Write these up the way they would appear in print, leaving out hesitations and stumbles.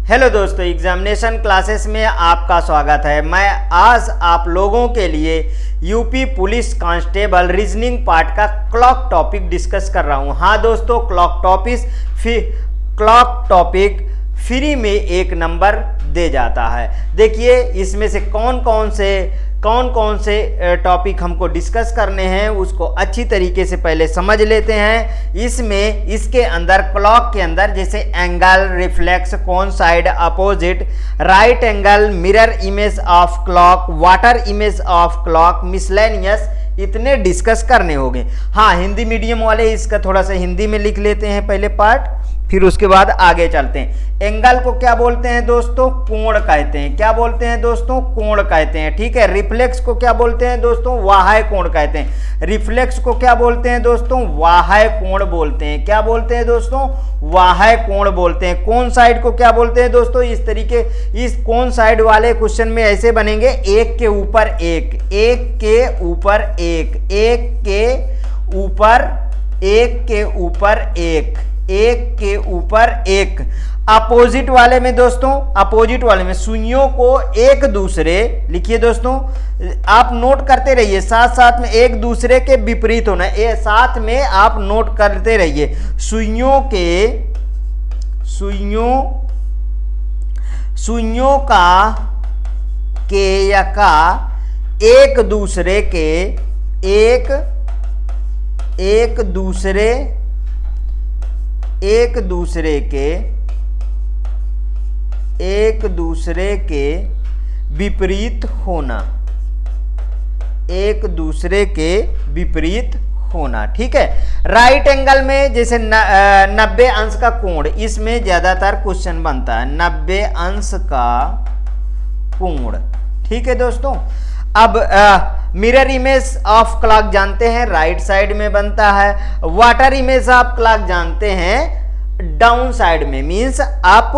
Hello दोस्तों, examination classes में आपका स्वागत है। मैं आज आप लोगों के लिए UP police constable reasoning part का क्लॉक टॉपिक डिस्कस कर रहा हूं। हाँ दोस्तों, क्लॉक टॉपिक फ्री में 1 नंबर दे जाता है। देखिए इसमें से कौन कौन से टॉपिक हमको डिस्कस करने हैं उसको अच्छी तरीके से पहले समझ लेते हैं। इसके अंदर क्लॉक के अंदर जैसे एंगल, रिफ्लेक्स, कौन side, opposite, right angle, mirror image of clock, water image of clock, miscellaneous, इतने डिस्कस करने होंगे। हाँ, हिंदी मीडियम वाले इसका थोड़ा सा हिंदी में लिख लेते हैं पहले पार्ट, फिर उसके बाद आगे चलते हैं। एंगल को क्या बोलते हैं दोस्तों? कोण कहते हैं। क्या बोलते हैं दोस्तों? कोण कहते हैं। ठीक है। रिफ्लेक्स को क्या बोलते हैं दोस्तों? वाह्य कोण कहते हैं। रिफ्लेक्स को क्या बोलते हैं दोस्तों? वाह्य कोण बोलते हैं। क्या बोलते हैं दोस्तों? वाह्य कोण बोलते हैं। कौन साइड को क्या बोलते हैं दोस्तों? इस कौन साइड वाले क्वेश्चन में ऐसे बनेंगे, एक के ऊपर एक, एक के ऊपर एक, एक के ऊपर एक, के ऊपर एक, एक के ऊपर एक। अपोजिट वाले में दोस्तों, अपोजिट वाले में सुइयों को एक दूसरे, लिखिए दोस्तों, आप नोट करते रहिए, साथ साथ में एक दूसरे के विपरीत होना है, साथ में आप नोट करते रहिए। सुइयों का के या का एक दूसरे के एक दूसरे के विपरीत होना, एक दूसरे के विपरीत होना। ठीक है। राइट एंगल में जैसे 90 अंश का कोण, इसमें ज्यादातर क्वेश्चन बनता है 90 अंश का कोण। ठीक है दोस्तों। अब मिरर इमेज ऑफ क्लॉक जानते हैं, राइट साइड में बनता है। वाटर इमेज ऑफ क्लॉक जानते हैं, डाउन साइड में, मींस अप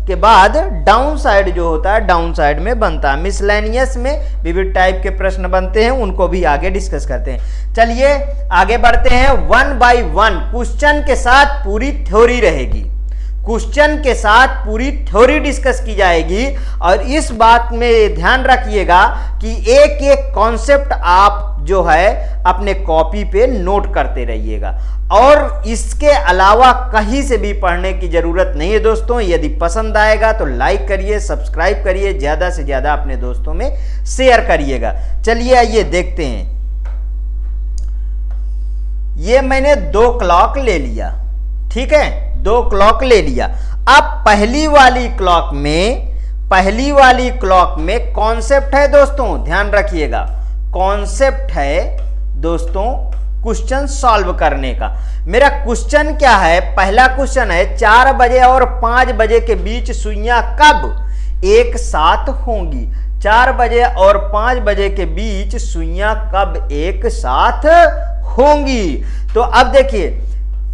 के बाद डाउन साइड जो होता है डाउन साइड में बनता है। मिसलेनियस में विविध टाइप के प्रश्न बनते हैं, उनको भी आगे डिस्कस करते हैं। चलिए आगे बढ़ते हैं। 1 बाय 1 क्वेश्चन के साथ पूरी थ्योरी रहेगी, क्वेश्चन के साथ पूरी थ्योरी डिस्कस की जाएगी। और इस बात में ध्यान रखिएगा कि एक एक कॉन्सेप्ट आप जो है अपने कॉपी पे नोट करते रहिएगा, और इसके अलावा कहीं से भी पढ़ने की जरूरत नहीं है दोस्तों। यदि पसंद आएगा तो लाइक करिए, सब्सक्राइब करिए, ज्यादा से ज्यादा अपने दोस्तों में शेयर करिएगा। चलिए आइए देखते हैं। ये मैंने 2 क्लॉक ले लिया, ठीक है, 2 क्लॉक ले लिया। अब पहली वाली क्लॉक में कॉन्सेप्ट है दोस्तों, ध्यान रखिएगा, कॉन्सेप्ट है दोस्तों क्वेश्चन सॉल्व करने का। मेरा क्वेश्चन क्या है? पहला क्वेश्चन है 4 बजे और 5 बजे के बीच सुइयां कब एक साथ होंगी? 4 बजे और 5 बजे के बीच सुइयां कब एक साथ होंगी? तो अब देखिए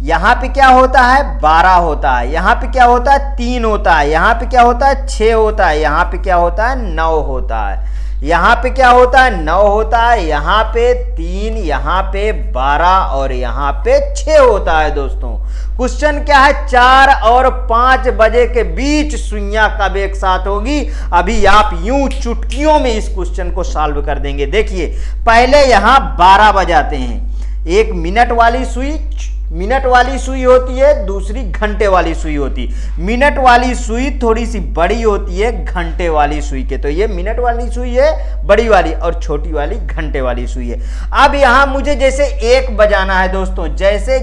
यहां पे क्या होता है? 12 होता है, यहां पे क्या होता है? 3 होता है, यहां पे क्या होता है? 6 होता है, यहां पे क्या होता है? 9 होता है, यहां पे क्या होता है? 9 होता है, यहां पे 3, यहां पे 12 और यहां पे 6 होता है दोस्तों। क्वेश्चन क्या है? 4 और 5 बजे के बीच सुइयां कब एक साथ होगी? अभी आप यूं चुटकियों में इस क्वेश्चन को सॉल्व कर देंगे। देखिए पहले यहां 12 बजाते हैं, एक मिनट वाली सुई होती है, दूसरी घंटे वाली सुई होती। मिनट वाली सुई थोड़ी सी बड़ी होती है घंटे वाली सुई के, तो ये मिनट वाली सुई है बड़ी वाली, और छोटी वाली घंटे वाली सुई है। अब यहां मुझे जैसे 1 बजाना है दोस्तों, जैसे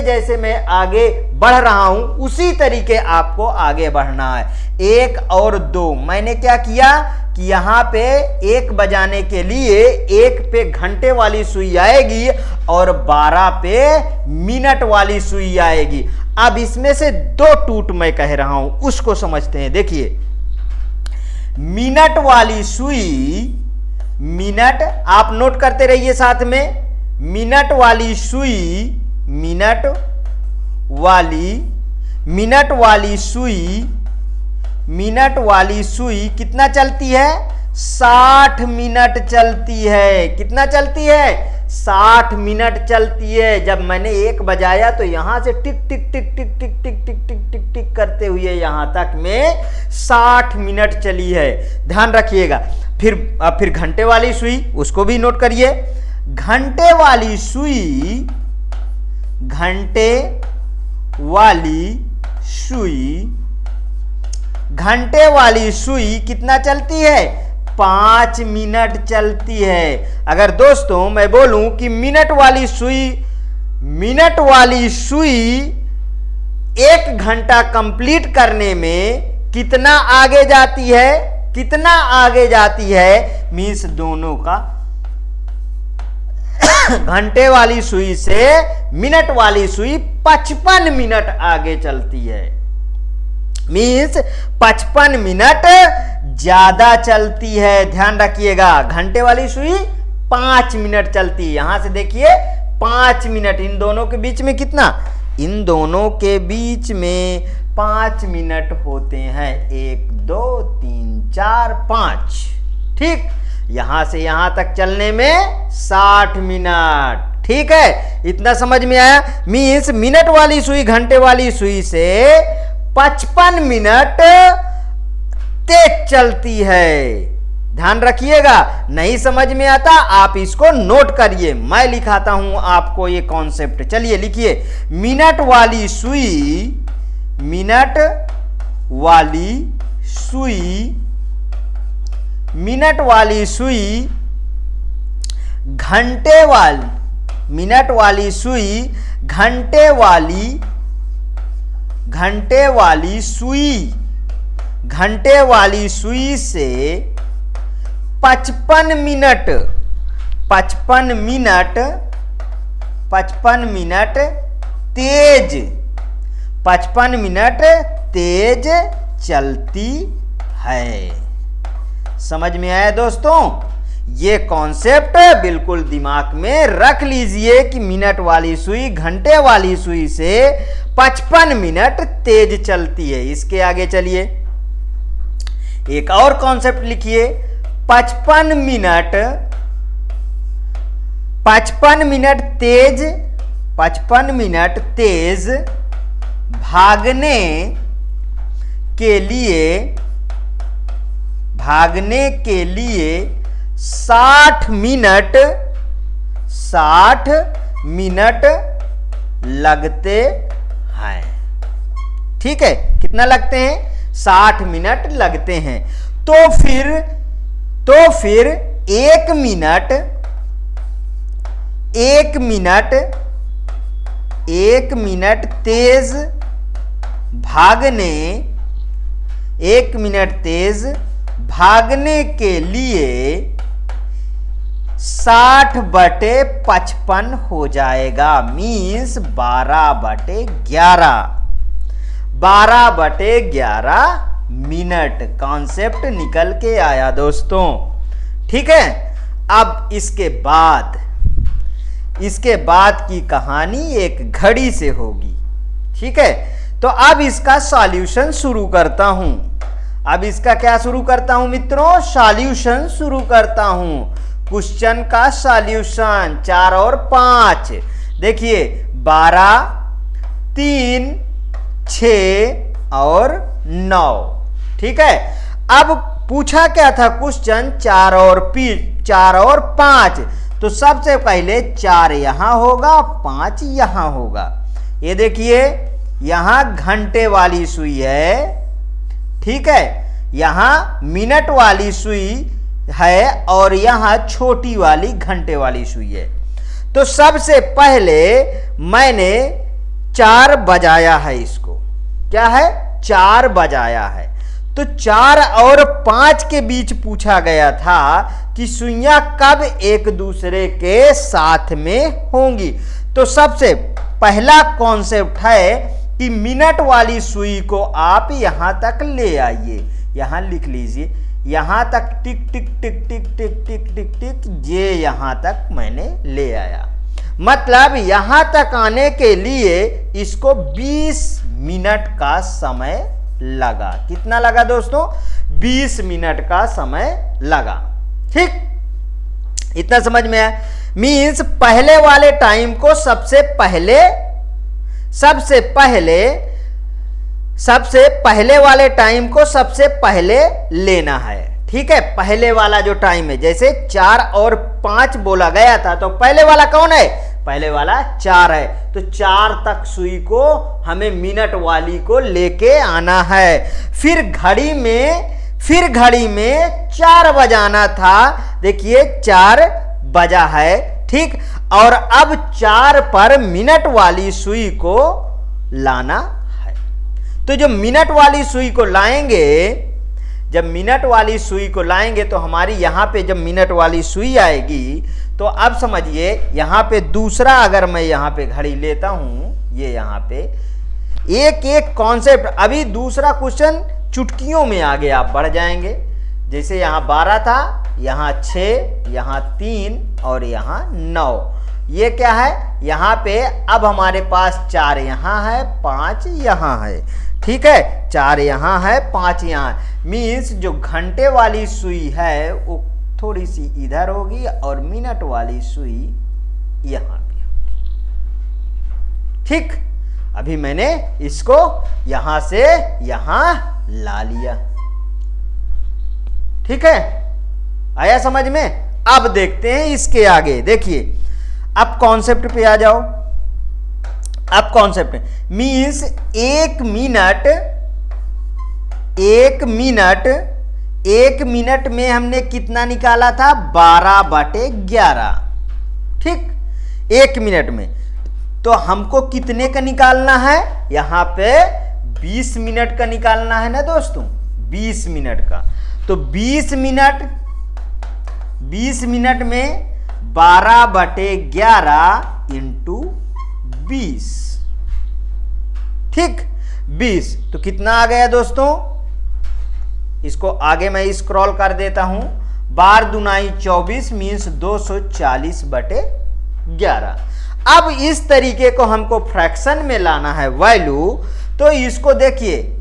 जैसे मैं आगे बढ़ रहा हूं उसी तरीके आपको आगे बढ़ना है। 1 और 2 मैंने क्या किया कि यहां पे 1 बजाने के लिए 1 पे घंटे वाली सुई आएगी और 12 पे मिनट वाली सुई आएगी। अब इसमें से 2 टूट मैं कह रहा हूं, उसको समझते हैं। देखिए मिनट वाली सुई, मिनट आप नोट करते रहिए साथ में, मिनट वाली सुई, मिनट वाली सुई कितना चलती है? 60 मिनट चलती है। कितना चलती है? 60 मिनट चलती है। जब मैंने 1 बजाया तो यहां से टिक टिक टिक टिक टिक टिक टिक टिक टिक टिक करते हुए यहां तक में 60 मिनट चली है। ध्यान रखिएगा। फिर घंटे वाली सुई, उसको भी नोट करिए। घंटे वाली सुई, घंटे वाली सुई, घंटे वाली सुई कितना चलती है? 5 मिनट चलती है। अगर दोस्तों मैं बोलूं कि मिनट वाली सुई 1 घंटा कंप्लीट करने में कितना आगे जाती है, कितना आगे जाती है, मीन्स दोनों का घंटे वाली सुई से मिनट वाली सुई 55 मिनट आगे चलती है। मीन्स 55 मिनट ज्यादा चलती है। ध्यान रखिएगा। घंटे वाली सुई 5 मिनट चलती है। यहां से देखिए 5 मिनट, इन दोनों के बीच में कितना? इन दोनों के बीच में 5 मिनट होते हैं। 1 2 3 4 5। ठीक, यहां से यहां तक चलने में 60 मिनट। ठीक है, इतना समझ में आया? मीन्स मिनट वाली सुई घंटे वाली सुई से 55 मिनट तेज चलती है। ध्यान रखिएगा। नहीं समझ में आता आप इसको नोट करिए, मैं लिखाता हूं आपको ये कॉन्सेप्ट। चलिए लिखिए। मिनट वाली सुई, मिनट वाली सुई, मिनट वाली सुई घंटे वाली, मिनट वाली सुई घंटे वाली, घंटे वाली सुई, घंटे वाली सुई से 55 मिनट, 55 मिनट, 55 मिनट तेज, 55 मिनट तेज चलती है। समझ में आया दोस्तों? ये कॉन्सेप्ट बिल्कुल दिमाग में रख लीजिए कि मिनट वाली सुई घंटे वाली सुई से 55 मिनट तेज चलती है। इसके आगे चलिए, एक और कॉन्सेप्ट लिखिए। 55 मिनट, 55 मिनट तेज, 55 मिनट तेज भागने के लिए, भागने के लिए 60 मिनट, 60 मिनट लगते हैं। ठीक है, कितना लगते हैं? 60 मिनट लगते हैं। तो फिर 1 मिनट, 1 मिनट, 1 मिनट तेज भागने, 1 मिनट तेज भागने के लिए 60/55 हो जाएगा। Means 12/11, 12/11 minute. कॉन्सेप्ट निकल के आया दोस्तों। ठीक है, अब इसके बाद की कहानी एक घड़ी से होगी। ठीक है, तो अब इसका सॉल्यूशन शुरू करता हूं। अब इसका क्या शुरू करता हूं मित्रों? सॉल्यूशन शुरू करता हूं। क्वेश्चन का सॉल्यूशन 4 और 5। देखिए 12, 3, 6 और 9। ठीक है, अब पूछा क्या था क्वेश्चन? 4 और 5। तो सबसे पहले 4 यहां होगा, 5 यहां होगा। ये देखिए यहां घंटे वाली सुई है। ठीक है, यहां मिनट वाली सुई है और यहां छोटी वाली घंटे वाली सुई है। तो सबसे पहले मैंने 4 बजाया है। इसको क्या है? 4 बजाया है। तो 4 और 5 के बीच पूछा गया था कि सुइयां कब एक दूसरे के साथ में होंगी। तो सबसे पहला कॉन्सेप्ट है कि मिनट वाली सुई को आप यहां तक ले आइए। यहां लिख लीजिए, यहां तक टिक टिक टिक टिक टिक टिक टिक टिक, ये यहां तक मैंने ले आया। मतलब यहां तक आने के लिए इसको 20 मिनट का समय लगा। कितना लगा दोस्तों? 20 मिनट का समय लगा। ठीक, इतना समझ में आया। मीन्स पहले वाले टाइम को सबसे पहले वाले टाइम को सबसे पहले लेना है। ठीक है, पहले वाला जो टाइम है, जैसे 4 और 5 बोला गया था, तो पहले वाला कौन है? पहले वाला 4 है, तो 4 तक सुई को हमें मिनट वाली को लेके आना है। फिर घड़ी में 4 बजाना था। देखिए 4 बजा है, ठीक। और अब 4 पर मिनट वाली सुई को लाना है। तो जो मिनट वाली सुई को लाएंगे, जब मिनट वाली सुई को लाएंगे तो हमारी यहां पे जब मिनट वाली सुई आएगी, तो अब समझिए यहां पे दूसरा, अगर मैं यहां पे घड़ी लेता हूं, ये यहां पे एक एक कॉन्सेप्ट, अभी दूसरा क्वेश्चन चुटकियों में आगे आप बढ़ जाएंगे। जैसे यहां 12 था, यहां 6, यहां 3 और यहां 9। ये क्या है? यहां पे अब हमारे पास 4 यहां है, 5 यहां है। ठीक है, 4 यहां है, 5 यहां है। मीन्स जो घंटे वाली सुई है वो थोड़ी सी इधर होगी और मिनट वाली सुई यहां पे होगी। ठीक, अभी मैंने इसको यहां से यहां ला लिया। ठीक है, आया समझ में? अब देखते हैं इसके आगे। देखिए अब कॉन्सेप्ट पे आ जाओ। अब कॉन्सेप्ट मीन्स 1 मिनट में हमने कितना निकाला था? 12/11। ठीक, 1 मिनट में। तो हमको कितने का निकालना है? यहां पे 20 मिनट का निकालना है ना दोस्तों, 20 मिनट का। तो 20 मिनट में 12/11 इंटू 20। ठीक, 20 तो कितना आ गया दोस्तों? इसको आगे मैं स्क्रॉल कर देता हूं। 12 दूनाई 24 मीन्स 240/11। अब इस तरीके को हमको फ्रैक्शन में लाना है वैल्यू। तो इसको देखिए,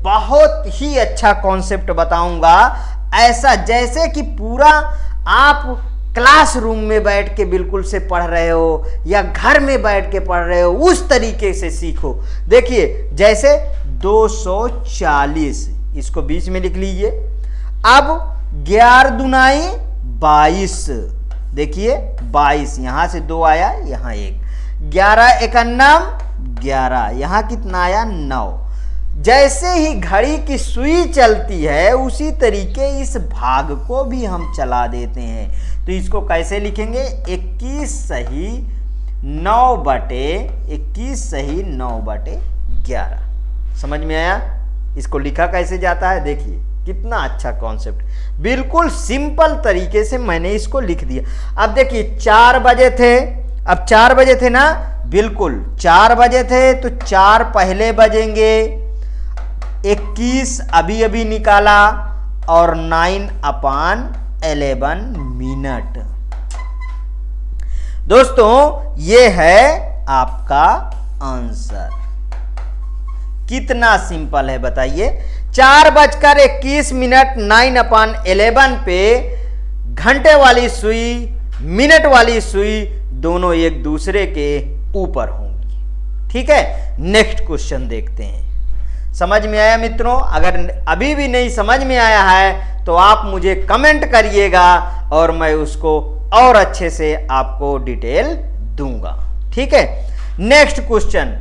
बहुत ही अच्छा कॉन्सेप्ट बताऊंगा, ऐसा जैसे कि पूरा आप क्लासरूम में बैठ के बिल्कुल से पढ़ रहे हो या घर में बैठ के पढ़ रहे हो, उस तरीके से सीखो। देखिए जैसे 240, इसको बीच में लिख लीजिए। अब 11 दूनाई 22, देखिए 22, यहां से 2 आया, यहां 1, 11 एकन्नम 11, यहां कितना आया? 9। जैसे ही घड़ी की सुई चलती है उसी तरीके इस भाग को भी हम चला देते हैं। तो इसको कैसे लिखेंगे? 21 सही 9/11। समझ में आया? इसको लिखा कैसे जाता है? देखिए कितना अच्छा कॉन्सेप्ट, बिल्कुल सिंपल तरीके से मैंने इसको लिख दिया। अब देखिए 4 बजे थे, अब 4 बजे थे ना, बिल्कुल 4 बजे थे, तो 4 पहले बजेंगे। 21 अभी अभी निकाला और 9/11 मिनट। दोस्तों ये है आपका आंसर। कितना सिंपल है बताइए। 4:21 9/11 पे घंटे वाली सुई, मिनट वाली सुई दोनों एक दूसरे के ऊपर होंगी। ठीक है, नेक्स्ट क्वेश्चन देखते हैं। समझ में आया मित्रों? अगर अभी भी नहीं समझ में आया है तो आप मुझे कमेंट करिएगा और मैं उसको और अच्छे से आपको डिटेल दूंगा। ठीक है, नेक्स्ट क्वेश्चन।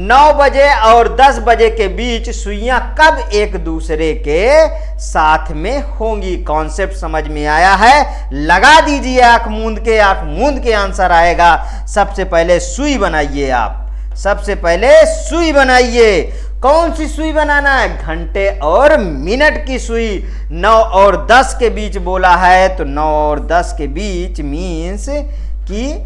9 बजे और 10 बजे के बीच सुइयां कब एक दूसरे के साथ में होंगी? कॉन्सेप्ट समझ में आया है? लगा दीजिए आंख मूंद के आंसर आएगा। सबसे पहले सुई बनाइए आप, सबसे पहले सुई बनाइए। कौन सी सुई बनाना है? घंटे और मिनट की सुई। 9 और 10 के बीच बोला है, तो 9 और 10 के बीच मीन्स कि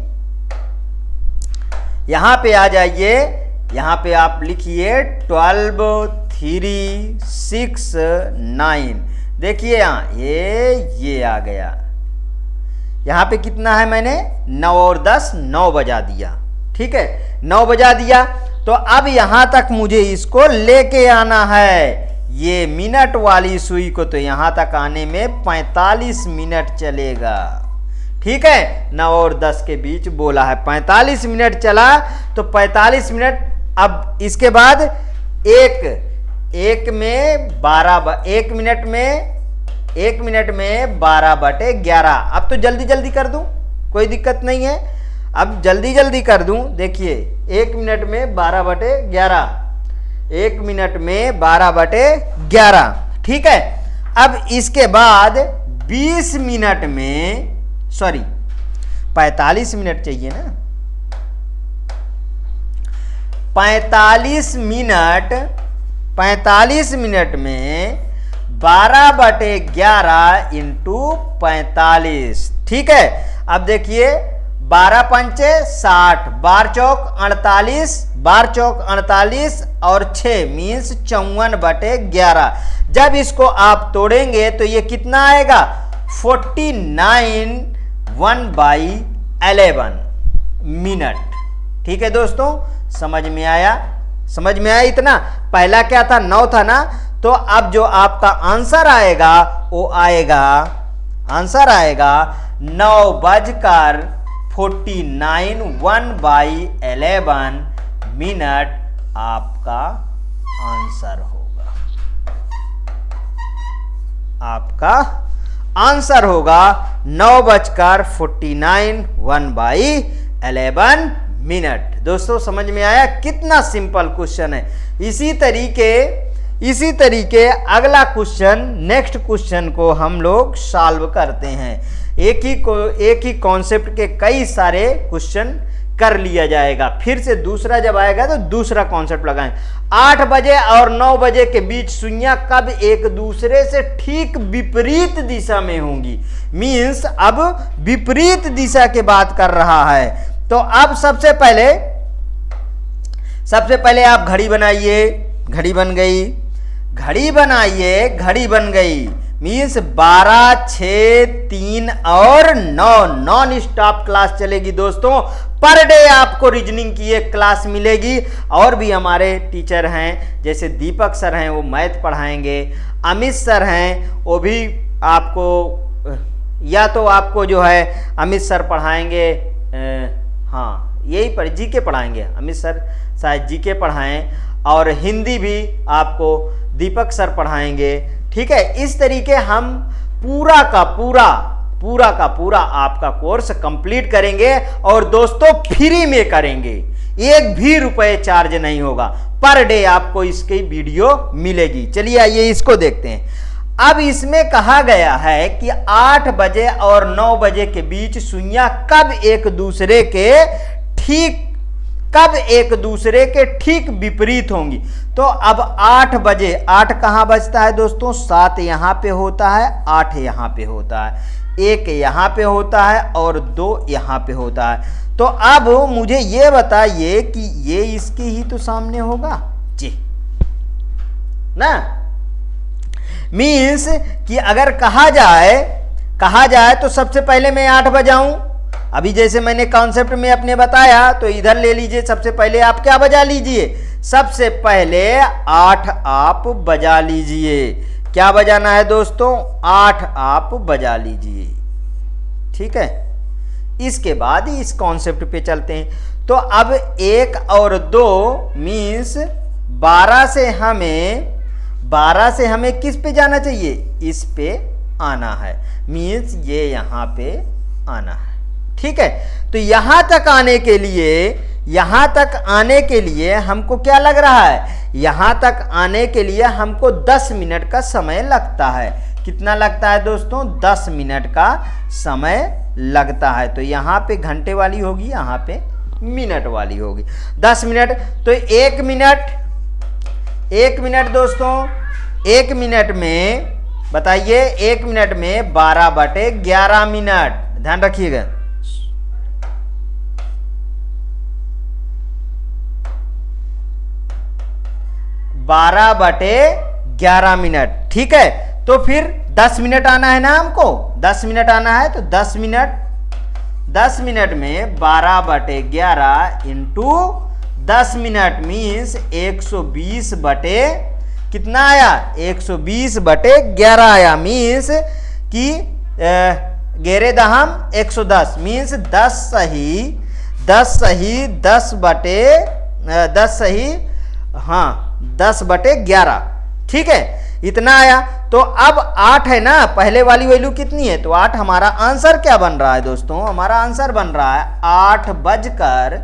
यहां पे आ जाइए, यहां पे आप लिखिए 12, 3, 6, 9। देखिए यहां ये आ गया। यहां पे कितना है? मैंने 9 और 10 9 बजा दिया। ठीक है, 9 बजा दिया। तो अब यहां तक मुझे इसको लेके आना है, ये मिनट वाली सुई को। तो यहां तक आने में 45 मिनट चलेगा। ठीक है, 9 और 10 के बीच बोला है। 45 मिनट चला तो 45 मिनट, अब इसके बाद एक मिनट में 12/11। अब तो जल्दी जल्दी कर दूं, कोई दिक्कत नहीं है, अब जल्दी जल्दी कर दूं। देखिए 1 मिनट में 12/11, 1 मिनट में 12/11, ठीक है। अब इसके बाद 20 मिनट में, सॉरी 45 मिनट चाहिए ना, 45 मिनट में 12/11 इंटू 45, ठीक है। अब देखिए 12 पंचे 60, 12 चौक 48, 12 चौक 48 और 6 मीन्स 54/11। जब इसको आप तोड़ेंगे तो ये कितना आएगा, 49 1/11 मिनट, ठीक है दोस्तों। समझ में आया इतना। पहला क्या था, 9 था ना, तो अब जो आपका आंसर आएगा वो आएगा, आंसर आएगा 9:49 1/11 मिनट आपका आंसर होगा, आपका आंसर होगा 9:49 1/11 मिनट। दोस्तों समझ में आया, कितना सिंपल क्वेश्चन है। इसी तरीके अगला क्वेश्चन, नेक्स्ट क्वेश्चन को हम लोग सॉल्व करते हैं। एक ही कॉन्सेप्ट के कई सारे क्वेश्चन कर लिया जाएगा। फिर से दूसरा जब आएगा तो दूसरा कॉन्सेप्ट लगाएं। 8 बजे और 9 बजे के बीच सुइयां कब एक दूसरे से ठीक विपरीत दिशा में होंगी, मीन्स अब विपरीत दिशा की बात कर रहा है। तो अब सबसे पहले आप घड़ी बनाइए, घड़ी बन गई, घड़ी बनाइए, घड़ी बन गई, मीन्स 12, 6, 3 और 9 नॉन स्टॉप क्लास चलेगी दोस्तों। पर डे आपको रीजनिंग की एक क्लास मिलेगी। और भी हमारे टीचर हैं, जैसे दीपक सर हैं, वो मैथ पढ़ाएंगे, अमित सर हैं, वो भी आपको, या तो आपको जो है अमित सर पढ़ाएंगे, हाँ यही पर जीके पढ़ाएंगे, अमित सर शायद जीके पढ़ाएं, और हिंदी भी आपको दीपक सर पढ़ाएंगे, ठीक है। इस तरीके हम पूरा का पूरा आपका कोर्स कंप्लीट करेंगे, और दोस्तों फ्री में करेंगे, एक भी रुपए चार्ज नहीं होगा। पर डे आपको इसकी वीडियो मिलेगी। चलिए आइए इसको देखते हैं। अब इसमें कहा गया है कि 8 बजे और 9 बजे के बीच सुइयां कब एक दूसरे के ठीक विपरीत होंगी। तो अब 8 बजे, 8 कहां बजता है दोस्तों, 7 यहां पे होता है, 8 यहां पे होता है, 1 यहां पे होता है और 2 यहां पे होता है। तो अब मुझे ये बताइए कि ये इसके ही तो सामने होगा जी ना, मीन्स कि अगर कहा जाए तो सबसे पहले मैं 8 बजाऊं। अभी जैसे मैंने कॉन्सेप्ट में अपने बताया, तो इधर ले लीजिए, सबसे पहले आप क्या बजा लीजिए, सबसे पहले 8 आप बजा लीजिए। क्या बजाना है दोस्तों, 8 आप बजा लीजिए, ठीक है। इसके बाद इस कॉन्सेप्ट पे चलते हैं। तो अब 1 और 2 मीन्स 12 से हमें किस पे जाना चाहिए, इस पे आना है, मीन्स ये यहां पे आना है, ठीक है। तो यहां तक आने के लिए हमको क्या लग रहा है, यहां तक आने के लिए हमको 10 मिनट का समय लगता है। कितना लगता है दोस्तों, 10 मिनट का समय लगता है। तो यहां पे घंटे वाली होगी, यहां पे मिनट वाली होगी। 10 मिनट, तो 1 मिनट दोस्तों, 1 मिनट में बताइए, 1 मिनट में 12/11 मिनट, ध्यान रखिएगा। 12/11 मिनट, ठीक है। तो फिर 10 मिनट आना है ना हमको, 10 मिनट आना है, तो 10 मिनट में 12/11 इंटू 10 मिनट मीन्स 120 बटे कितना आया, 120/11 आया, मीन्स कि 11 दहम 110 मीन्स 10 सही 10 बटे 11। ठीक है, इतना आया। तो अब 8 है ना, पहले वाली वैल्यू कितनी है, तो 8। हमारा आंसर क्या बन रहा है दोस्तों, हमारा आंसर बन रहा है 8:10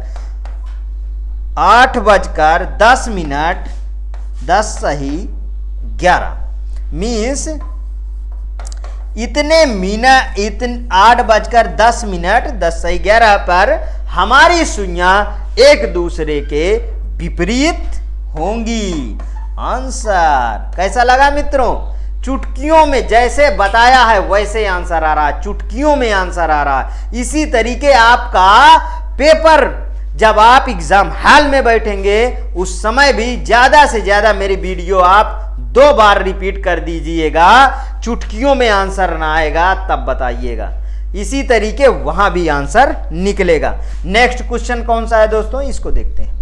10 सही 11 मीन्स इतने 8:10 10 सही 11 पर हमारी सुइयां एक दूसरे के विपरीत होंगी। आंसर कैसा लगा मित्रों, चुटकियों में जैसे बताया है वैसे आंसर आ रहा है, चुटकियों में आंसर आ रहा है। इसी तरीके आपका पेपर जब आप एग्जाम हॉल में बैठेंगे उस समय भी ज्यादा से ज्यादा मेरी वीडियो आप 2 बार रिपीट कर दीजिएगा, चुटकियों में आंसर ना आएगा तब बताइएगा। इसी तरीके वहां भी आंसर निकलेगा। नेक्स्ट क्वेश्चन कौन सा है दोस्तों, इसको देखते हैं।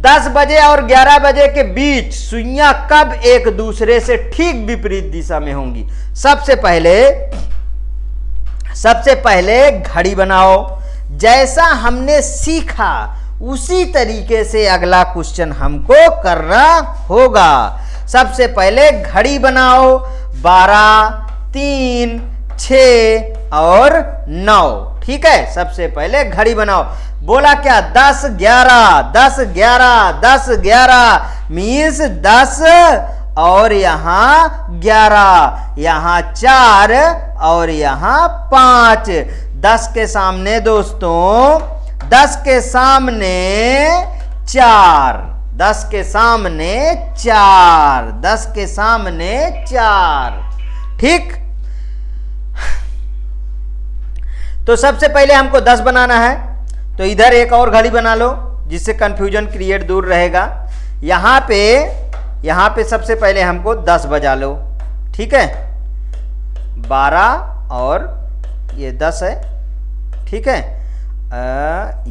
10 बजे और 11 बजे के बीच सुइयां कब एक दूसरे से ठीक विपरीत दिशा में होंगी। सबसे पहले घड़ी बनाओ। जैसा हमने सीखा उसी तरीके से अगला क्वेश्चन हमको करना होगा। सबसे पहले घड़ी बनाओ, 12, 3, 6 और 9। ठीक है, सबसे पहले घड़ी बनाओ। बोला क्या, 10 11 मीन्स 10 और यहां 11, यहां 4 और यहां 5। 10 के सामने दोस्तों 10 के सामने 4, 10 के सामने 4, 10 के सामने 4। ठीक, तो सबसे पहले हमको 10 बनाना है, तो इधर एक और घड़ी बना लो जिससे कंफ्यूजन क्रिएट दूर रहेगा। यहां पे सबसे पहले हमको 10 बजा लो। ठीक है, 12 और ये 10 है। ठीक है,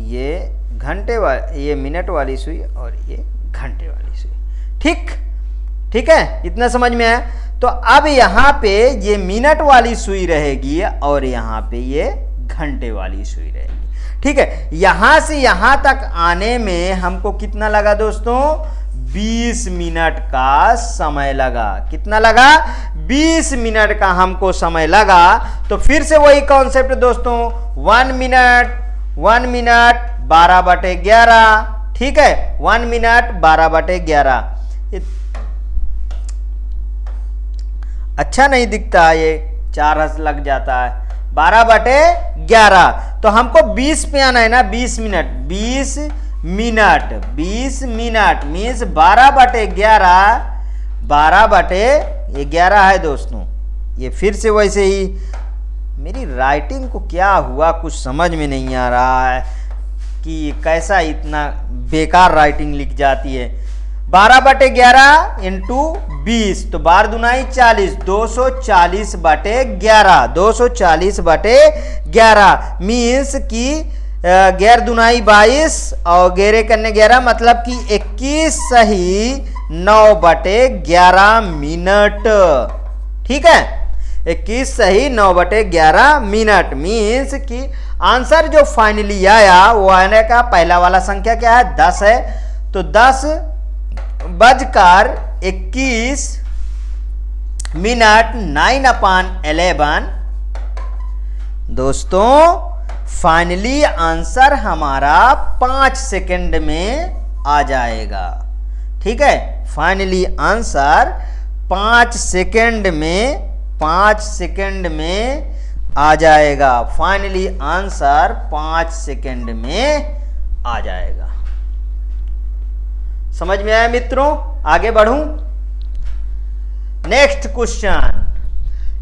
ये घंटे वाली, ये मिनट वाली सुई और ये घंटे वाली सुई। ठीक है, इतना समझ में आया। तो अब यहां पे ये मिनट वाली सुई रहेगी और यहां पे ये घंटे वाली सुई रहेगी। ठीक है, यहां से यहां तक आने में हमको कितना लगा दोस्तों, 20 मिनट का समय लगा। कितना लगा, 20 मिनट का हमको समय लगा। तो फिर से वही कॉन्सेप्ट दोस्तों, 1 मिनट 12/11। ठीक है, 1 मिनट 12/11। अच्छा नहीं दिखता, ये 4 हंस लग जाता है। 12/11 तो हमको 20 पे आना है ना, 20 मिनट 20 मिनट मीन्स 12/11 12/11 है दोस्तों। ये फिर से वैसे ही, मेरी राइटिंग को क्या हुआ कुछ समझ में नहीं आ रहा है कि कैसा इतना बेकार राइटिंग लिख जाती है। 12/11 इंटू 20 तो 12 दूनाई 40, 240/11 240/11 मीन्स कि 11 दूनाई 22 और 11 करने 11 मतलब कि 21 सही 9/11 मिनट। ठीक है, 21 सही 9/11 मिनट मीन्स कि आंसर जो फाइनली आया वो आने का पहला वाला संख्या क्या है, 10 है। तो 10:21 मिनट 9/11 दोस्तों फाइनली आंसर हमारा 5 सेकंड में आ जाएगा। ठीक है, फाइनली आंसर 5 सेकंड में आ जाएगा। फाइनली आंसर 5 सेकंड में आ जाएगा। समझ में आया मित्रों, आगे बढ़ूं। नेक्स्ट क्वेश्चन,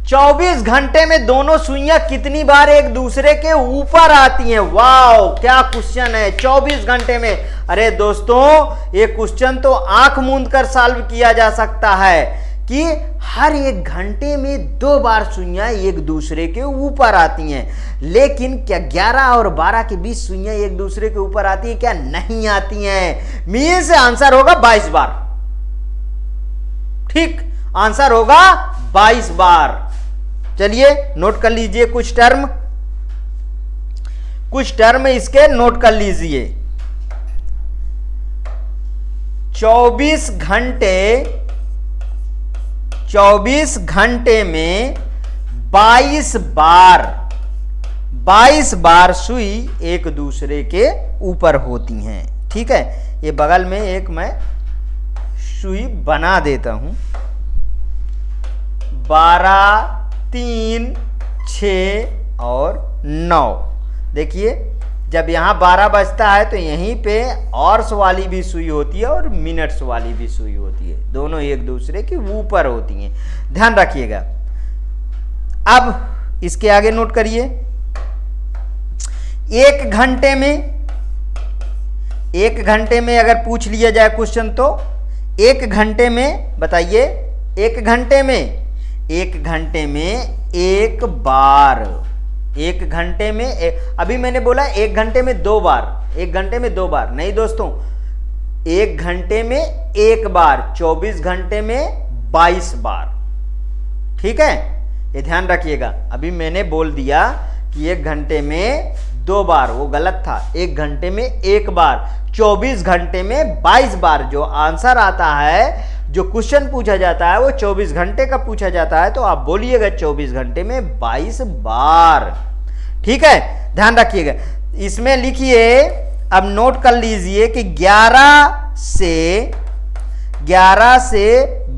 24 घंटे में दोनों सुइयां कितनी बार एक दूसरे के ऊपर आती हैं। वाओ, क्या क्वेश्चन है, 24 घंटे में। अरे दोस्तों, ये क्वेश्चन तो आंख मूंद कर सॉल्व किया जा सकता है कि हर 1 घंटे में 2 बार सुइयां एक दूसरे के ऊपर आती हैं। लेकिन क्या 11 और 12 के बीच सुइयां एक दूसरे के ऊपर आती हैं क्या, नहीं आती हैं। मीन्स आंसर होगा 22 बार। ठीक, आंसर होगा 22 बार। चलिए नोट कर लीजिए कुछ टर्म इसके नोट कर लीजिए। 24 घंटे में 22 बार सुई एक दूसरे के ऊपर होती हैं। ठीक है, ये बगल में एक मैं सुई बना देता हूं। 12, 3, 6 और 9। देखिए जब यहाँ 12 बजता है तो यहीं पे ऑर्स वाली भी सुई होती है और मिनट्स वाली भी सुई होती है, दोनों एक दूसरे के ऊपर होती हैं, ध्यान रखिएगा। अब इसके आगे नोट करिए। 1 घंटे में अगर पूछ लिया जाए क्वेश्चन तो 1 घंटे में बताइए, 1 घंटे में एक बार, 1 घंटे में अभी मैंने बोला 1 घंटे में 2 बार, 1 घंटे में 2 बार नहीं दोस्तों, 1 घंटे में 1 बार, 24 घंटे में 22 बार। ठीक है, ये ध्यान रखिएगा। अभी मैंने बोल दिया कि 1 घंटे में 2 बार, वो गलत था। 1 घंटे में 1 बार, 24 घंटे में 22 बार। जो आंसर आता है, जो क्वेश्चन पूछा जाता है वो 24 घंटे का पूछा जाता है, तो आप बोलिएगा 24 घंटे में 22 बार। ठीक है, ध्यान रखिएगा। इसमें लिखिए, अब नोट कर लीजिए कि 11 से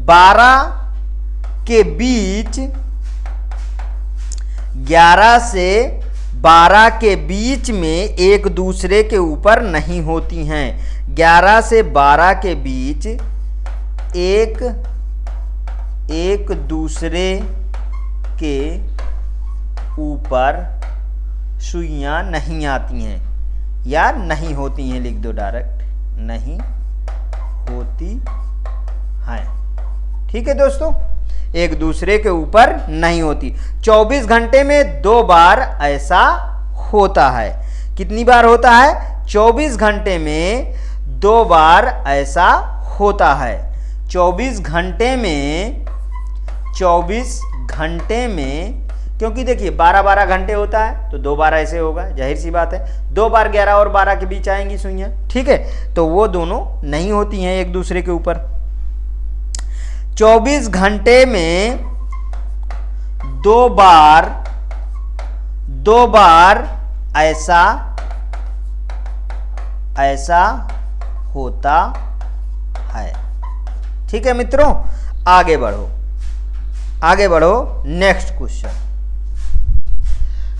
12 के बीच, 11 से 12 के बीच में एक दूसरे के ऊपर नहीं होती हैं। 11 से 12 के बीच एक दूसरे के ऊपर सुइयां नहीं आती हैं या नहीं होती हैं, लिख दो डायरेक्ट, नहीं होती हैं। ठीक है दोस्तों, एक दूसरे के ऊपर नहीं होती। 24 घंटे में 2 बार ऐसा होता है। कितनी बार होता है? 24 घंटे में 2 बार ऐसा होता है। 24 घंटे में क्योंकि देखिए 12 घंटे होता है तो 2 बार ऐसे होगा, जाहिर सी बात है। 2 बार 11 और 12 के बीच आएंगी सुइयां। ठीक है, तो वो दोनों नहीं होती हैं एक दूसरे के ऊपर। 24 घंटे में 2 बार ऐसा होता है। ठीक है मित्रों, आगे बढ़ो। नेक्स्ट क्वेश्चन,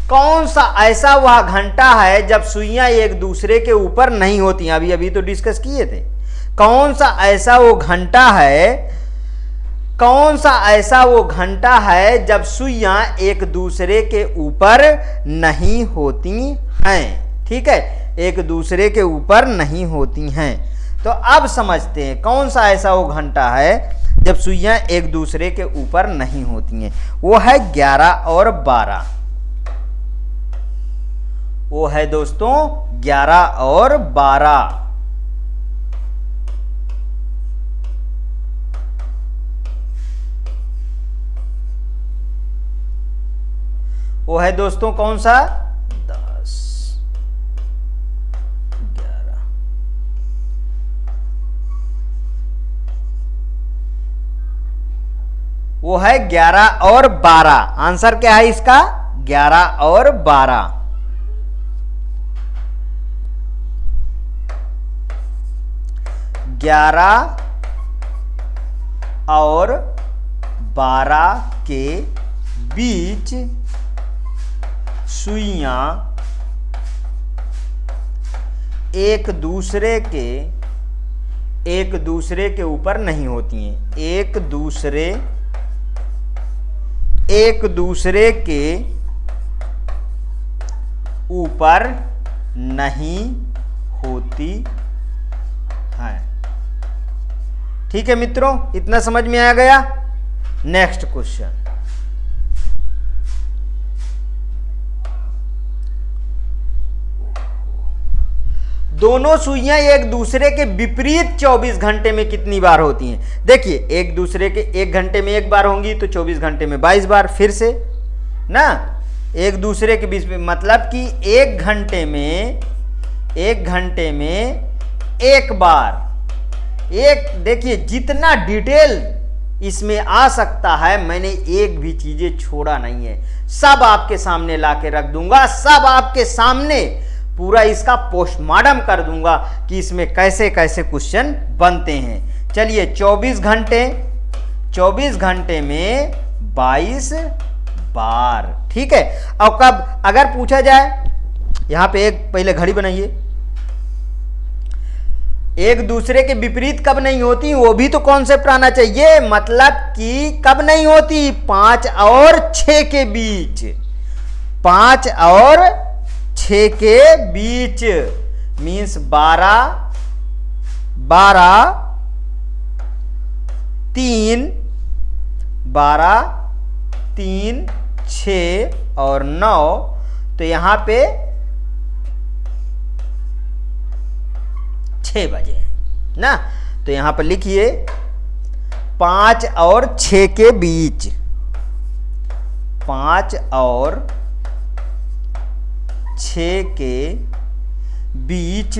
कौन सा ऐसा वह घंटा है जब सुइयां एक दूसरे के ऊपर नहीं होती? अभी तो डिस्कस किए थे। कौन सा ऐसा वो घंटा है जब सुइयां एक दूसरे के ऊपर नहीं होती हैं? ठीक है, एक दूसरे के ऊपर नहीं होती हैं। तो अब समझते हैं कौन सा ऐसा वो घंटा है जब सुइयां एक दूसरे के ऊपर नहीं होती हैं। वो है 11 और 12। वो है दोस्तों 11 और 12। वो है दोस्तों कौन सा? 10, 11। वो है 11 और 12। आंसर क्या है इसका? 11 और 12। 11 और 12 के बीच सुइयां एक दूसरे के ऊपर नहीं होती हैं। एक दूसरे के ऊपर नहीं होती हैं। ठीक है मित्रों, इतना समझ में आ गया। नेक्स्ट क्वेश्चन, दोनों सुइयां एक दूसरे के विपरीत 24 घंटे में कितनी बार होती हैं? देखिए, एक दूसरे के 1 घंटे में 1 बार होंगी तो 24 घंटे में 22 बार। फिर से ना, एक दूसरे के बीच में, मतलब कि एक घंटे में एक बार, एक, देखिए जितना डिटेल इसमें आ सकता है, मैंने एक भी चीजें छोड़ा नहीं है, सब आपके सामने लाके रख दूंगा, सब आपके सामने पूरा इसका पोस्टमार्टम कर दूंगा कि इसमें कैसे कैसे क्वेश्चन बनते हैं। चलिए 24 घंटे में 22 बार, ठीक है। और कब अगर पूछा जाए, यहां पे एक पहले घड़ी बनाइए, एक दूसरे के विपरीत कब नहीं होती, वो भी तो कॉन्सेप्ट आना चाहिए, मतलब कि कब नहीं होती, 5 और 6 के बीच, 5 और 6 के बीच मीन्स 12, 3, 6 और 9, तो यहां पे 6 बजे ना, तो यहां पर लिखिए 5 और 6 के बीच, 5 और 6 के बीच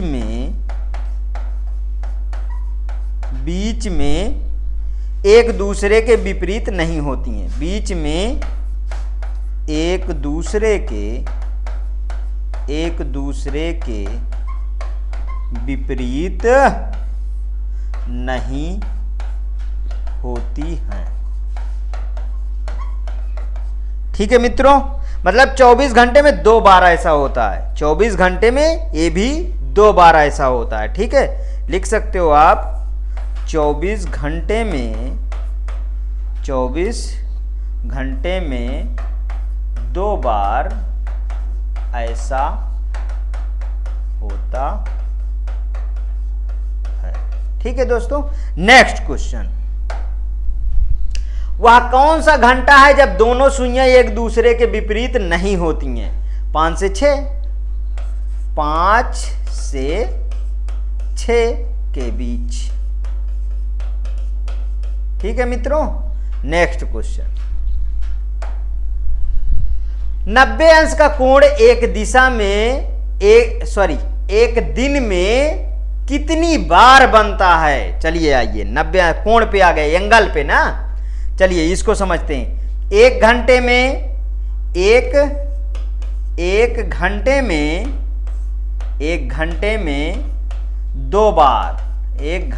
में एक दूसरे के विपरीत नहीं होती हैं, बीच में एक दूसरे के विपरीत नहीं होती हैं, ठीक है मित्रों। मतलब 24 घंटे में 2 बार ऐसा होता है, 24 घंटे में ये भी 2 बार ऐसा होता है, ठीक है। लिख सकते हो आप 24 घंटे में 2 बार ऐसा होता है, ठीक है दोस्तों। नेक्स्ट क्वेश्चन, वह कौन सा घंटा है जब दोनों सुइयां एक दूसरे के विपरीत नहीं होती हैं, 5 से 6, 5 से 6 के बीच, ठीक है मित्रों। नेक्स्ट क्वेश्चन, 90 अंश का कोण एक दिशा में एक दिन में कितनी बार बनता है। चलिए आइए 90 कोण पे आ गए, एंगल पे ना, चलिए इसको समझते हैं। एक घंटे में 2 बार, एक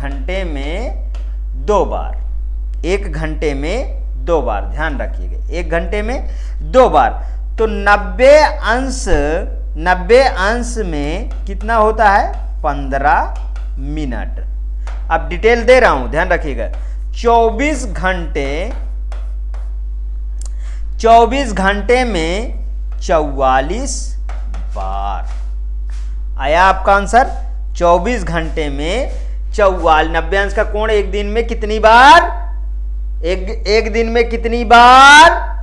घंटे में 2 बार, ध्यान रखिएगा, एक घंटे में 2 बार, तो 90 अंश में कितना होता है, 15 मिनट। अब डिटेल दे रहा हूं, ध्यान रखिएगा। 24 घंटे में 44 बार आया आपका आंसर। 24 घंटे में 44, 90 अंश का कोण एक दिन में कितनी बार, एक दिन में कितनी बार,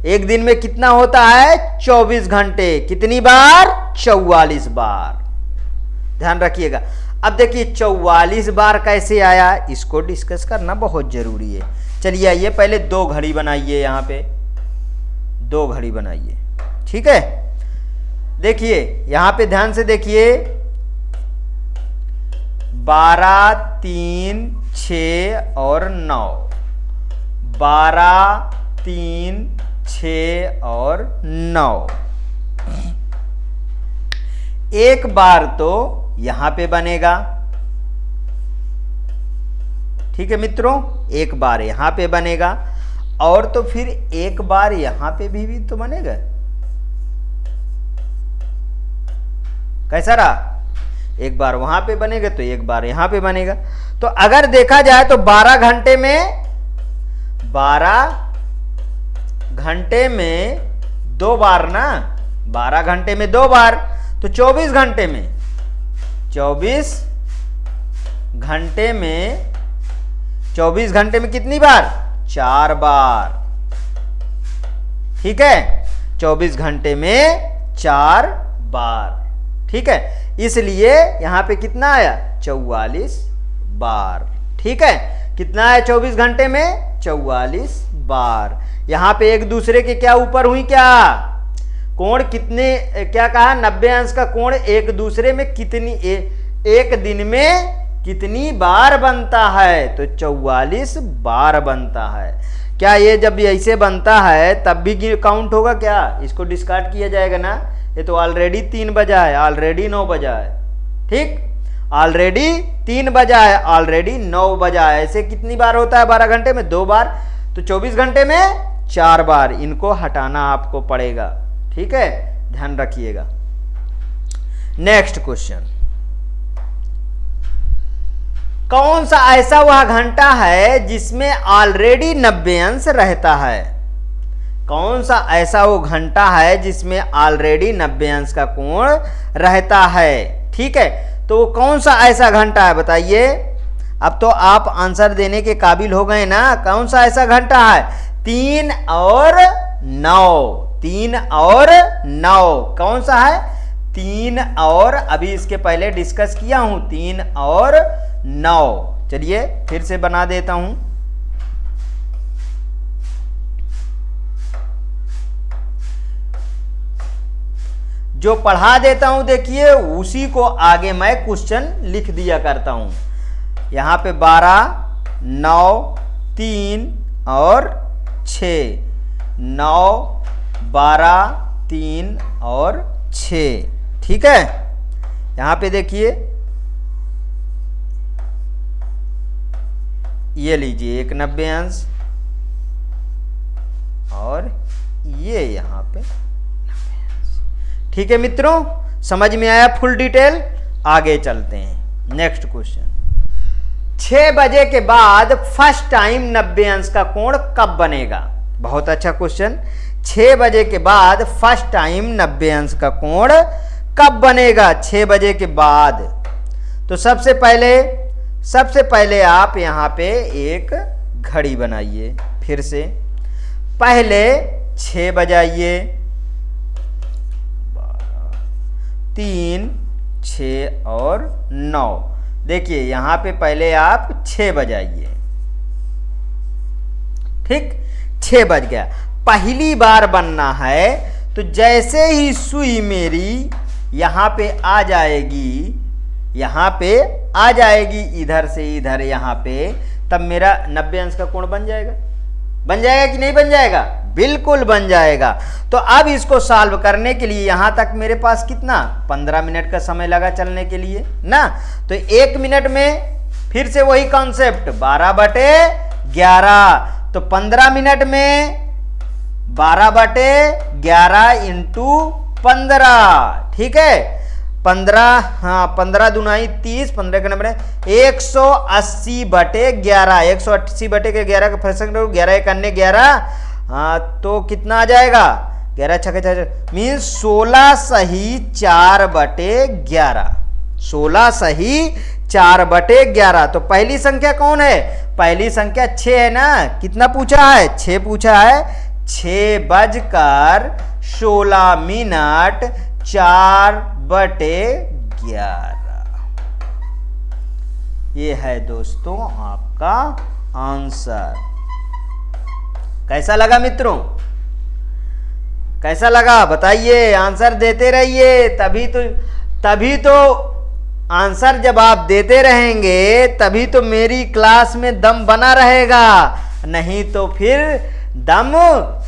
एक दिन में कितना होता है 24 घंटे, कितनी बार, 44 बार, ध्यान रखिएगा। अब देखिए 44 बार कैसे आया, इसको डिस्कस करना बहुत जरूरी है। चलिए आइए पहले 2 घड़ी बनाइए, यहां पे 2 घड़ी बनाइए, ठीक है। देखिए यहां पे ध्यान से देखिए, 12, 3, 6 और 9, 12, 3, 6 और 9, एक बार तो यहां पे बनेगा, ठीक है मित्रों, एक बार यहां पे बनेगा, और तो फिर एक बार यहां पे भी तो बनेगा। कैसा रहा, एक बार वहां पे बनेगा तो एक बार यहां पे बनेगा। तो अगर देखा जाए तो 12 घंटे में 2 बार ना, 12 घंटे में 2 बार, तो 24 घंटे में 24 घंटे में कितनी बार, 4 बार, ठीक है। 24 घंटे में 4 बार, ठीक है। इसलिए यहां पे कितना आया, 44 बार, ठीक है। कितना है 24 घंटे में, 44 बार। यहां पे एक दूसरे के क्या ऊपर हुई, क्या कोण कितने, क्या कहा 90 अंश का कोण एक दूसरे में कितनी एक दिन में कितनी बार बनता है, तो 44 बार बनता है। क्या ये जब ऐसे बनता है तब भी काउंट होगा क्या, इसको डिस्कार्ड किया जाएगा ना, ये तो ऑलरेडी 3 बजा है, ऑलरेडी 9 बजा है, ठीक, ऑलरेडी 3 बजा है, ऑलरेडी 9 बजा है। ऐसे कितनी बार होता है 12 घंटे में, 2 बार, तो 24 घंटे में 4 बार। इनको हटाना आपको पड़ेगा, ठीक है, ध्यान रखिएगा। नेक्स्ट क्वेश्चन, कौन सा ऐसा वह घंटा है जिसमें ऑलरेडी 90 अंश रहता है, कौन सा ऐसा वो घंटा है जिसमें ऑलरेडी 90 अंश का कोण रहता है, ठीक है, तो वो कौन सा ऐसा घंटा है बताइए। अब तो आप आंसर देने के काबिल हो गए ना, कौन सा ऐसा घंटा है, 3 और 9, 3 और 9, कौन सा है, 3 और, अभी इसके पहले डिस्कस किया हूं, 3 और 9। चलिए फिर से बना देता हूं, जो पढ़ा देता हूं देखिए उसी को आगे मैं क्वेश्चन लिख दिया करता हूं। यहां पे 12, 9, 3 और 6, 9, 12, 3 और 6, ठीक है। यहां पे देखिए, ये लीजिए एक 90 अंश और ये यहां पे 90 अंश, ठीक है मित्रों, समझ में आया फुल डिटेल। आगे चलते हैं, नेक्स्ट क्वेश्चन, 6 बजे के बाद फर्स्ट टाइम 90 अंश का कोण कब बनेगा। बहुत अच्छा क्वेश्चन, 6 बजे के बाद फर्स्ट टाइम 90 अंश का कोण कब बनेगा, 6 बजे के बाद। तो सबसे पहले आप यहां पे एक घड़ी बनाइए, फिर से पहले 6 बजाइए, 3, 6 और 9, देखिए यहां पे पहले आप 6 बजाइए, ठीक, 6 बज गया, पहली बार बनना है, तो जैसे ही सुई मेरी यहां पे आ जाएगी, यहां पे आ जाएगी इधर से इधर यहां पे, तब मेरा 90 अंश का कोण बन जाएगा, बन जाएगा कि नहीं बन जाएगा, बिल्कुल बन जाएगा। तो अब इसको सॉल्व करने के लिए यहां तक मेरे पास कितना 15 मिनट का समय लगा चलने के लिए ना, तो 1 मिनट में फिर से वही कॉन्सेप्ट 12/11, तो 15 मिनट में 12/11 इंटू 15, ठीक है, 15, हाँ 15 दूनाई 30, 15 के नंबर 180/11, 180/11 का फ्रैक्शन 11 एक अन्य 11, हाँ तो कितना आ जाएगा, 11 छक्के 4 मीन्स 16 सही 4/11, 16 सही 4/11। तो पहली संख्या कौन है, पहली संख्या 6 है ना, कितना पूछा है, 6 पूछा है, 6:16 4/11, ये है दोस्तों आपका आंसर। कैसा लगा मित्रों, कैसा लगा बताइए, आंसर देते रहिए, तभी तो आंसर जब आप देते रहेंगे तभी तो मेरी क्लास में दम बना रहेगा, नहीं तो फिर दम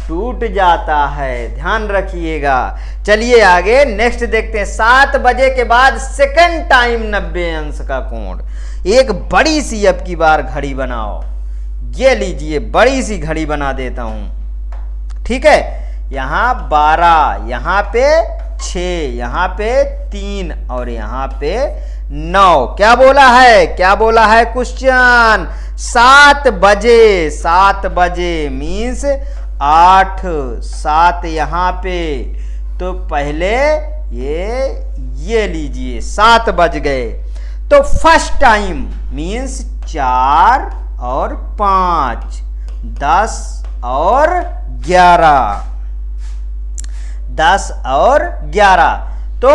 टूट जाता है, ध्यान रखिएगा। चलिए आगे नेक्स्ट देखते हैं, 7 बजे के बाद सेकंड टाइम 90 अंश का कोण। एक बड़ी सी अब की बार घड़ी बनाओ, ये लीजिए बड़ी सी घड़ी बना देता हूं, ठीक है, यहां 12, यहां पे 6, यहां पे 3 और यहां पे 9। क्या बोला है, क्या बोला है क्वेश्चन, 7 बजे मीन्स 8, 7 यहां पे, तो पहले ये लीजिए 7 बज गए, तो फर्स्ट टाइम मीन्स 4 और 5, 10 और 11, 10 और 11। तो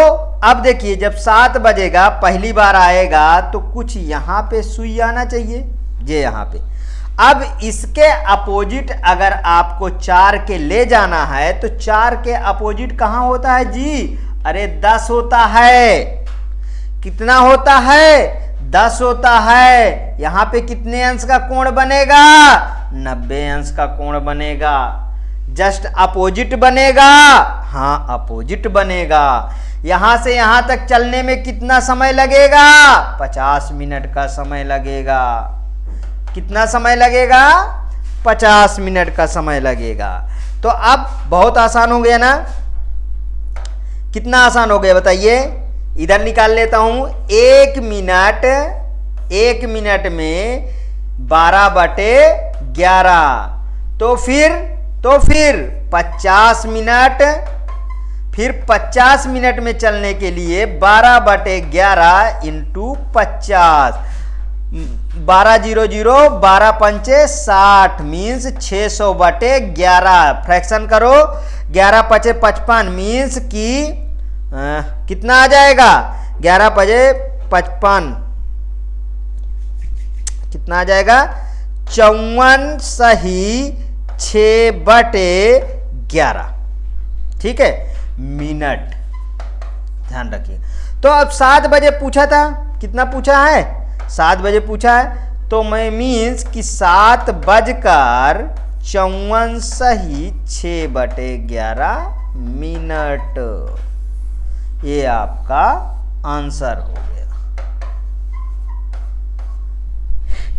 अब देखिए जब 7 बजेगा पहली बार आएगा तो कुछ यहां पे सुई आना चाहिए, ये यहां पे। अब इसके अपोजिट अगर आपको 4 के ले जाना है तो 4 के अपोजिट कहां होता है जी? अरे 10 होता है। कितना होता है? 10 होता है। यहां पे कितने अंश का कोण बनेगा? 90 अंश का कोण बनेगा। जस्ट अपोजिट बनेगा। हाँ, अपोजिट बनेगा। यहां से यहां तक चलने में कितना समय लगेगा? 50 मिनट का समय लगेगा। कितना समय लगेगा? 50 मिनट का समय लगेगा। तो अब बहुत आसान हो गया ना? कितना आसान हो गया बताइए? इधर निकाल लेता हूं। 1 मिनट में 12/11। तो फिर 50 मिनट, फिर 50 मिनट में चलने के लिए 12/11 इंटू 50, 1200, 12 पंचे 60 मीन्स 600/11। फ्रैक्शन करो, 11 पचे 55 मीन्स कि कितना आ जाएगा? 11 पचे 55 कितना आ जाएगा? 54 सही 6/11। ठीक है, मिनट। ध्यान रखिए। तो अब 7 बजे पूछा था, कितना पूछा है? 7 बजे पूछा है, तो मैं मीन्स कि 7:54 सही 6/11 मिनट। ये आपका आंसर हो गया।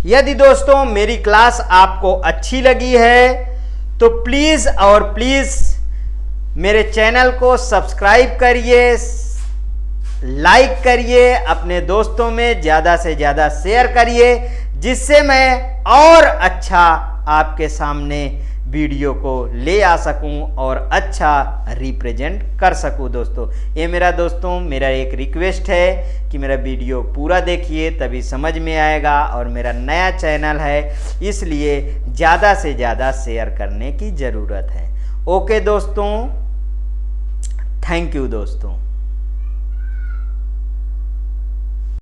यदि दोस्तों मेरी क्लास आपको अच्छी लगी है तो प्लीज और प्लीज मेरे चैनल को सब्सक्राइब करिए, लाइक करिए, अपने दोस्तों में ज़्यादा से ज़्यादा शेयर करिए, जिससे मैं और अच्छा आपके सामने वीडियो को ले आ सकूं और अच्छा रिप्रेजेंट कर सकूं। दोस्तों ये मेरा एक रिक्वेस्ट है कि मेरा वीडियो पूरा देखिए, तभी समझ में आएगा। और मेरा नया चैनल है, इसलिए ज़्यादा से ज़्यादा शेयर करने की ज़रूरत है। ओके दोस्तों, थैंक यू दोस्तों।